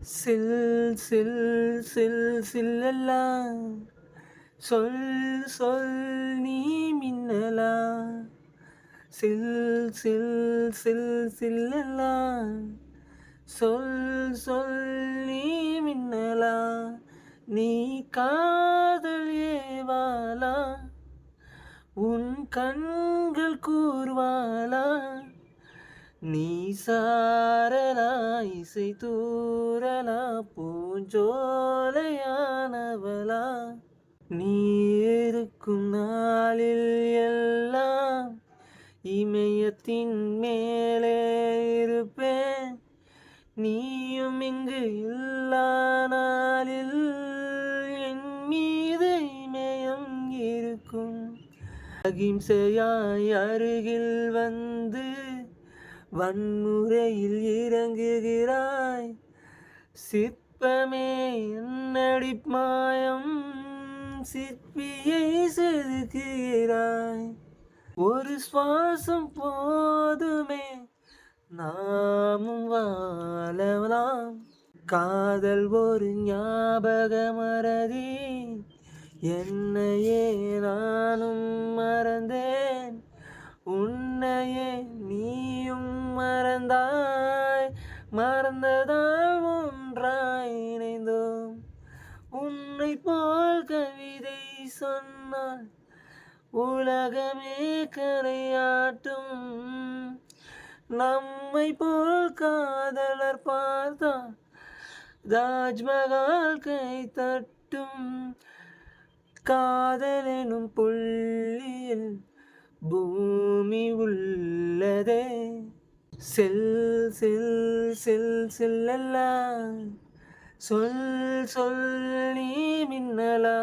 சில் சில் சில் சில்லெல்லாம் சொல் சொல் நீ மின்னலா சில் சில் சில் சில்லெல்லாம் சொல் சொல் நீ மின்னலா நீ காதல் ஏவாளா உன் கண்கள் கூர்வாளா நீ சாரலா இசை தூரலா பூஞ்சோலையானவளா நீ இருக்கும் நாளில் எல்லாம் இமயத்தின் மேலே இருப்பேன் நீயும் இங்கு இல்லா நாளில் என் மீது இமயம் இருக்கும் அகிம்சையாய் அருகில் வந்து வன்முறையில் இறங்குகிறாய் சிற்பமே என்னடி மாயம் சிற்பியை செதுக்குகிறாய் ஒரு சுவாசம் போதுமே நாமும் வாழலாம் காதல் ஒரு ஞாபக மறதி என்னையே நானும் மறந்தேன் உன்னையே நீயும் மறந்தாய் மறந்ததால் ஒன்றாய் இணைந்தோம் உன்னை போல் கவிதை சொன்னால் உலகமே கரையாட்டும் நம்மை போல் காதலர் பார்த்தால் தாஜ்மஹால் கை தட்டும் காதலெனும் புள்ளியில் பூமி உள்ளதே செல் செல் செல் செல்லல்லா சொல் சொல் நீ மின்னலா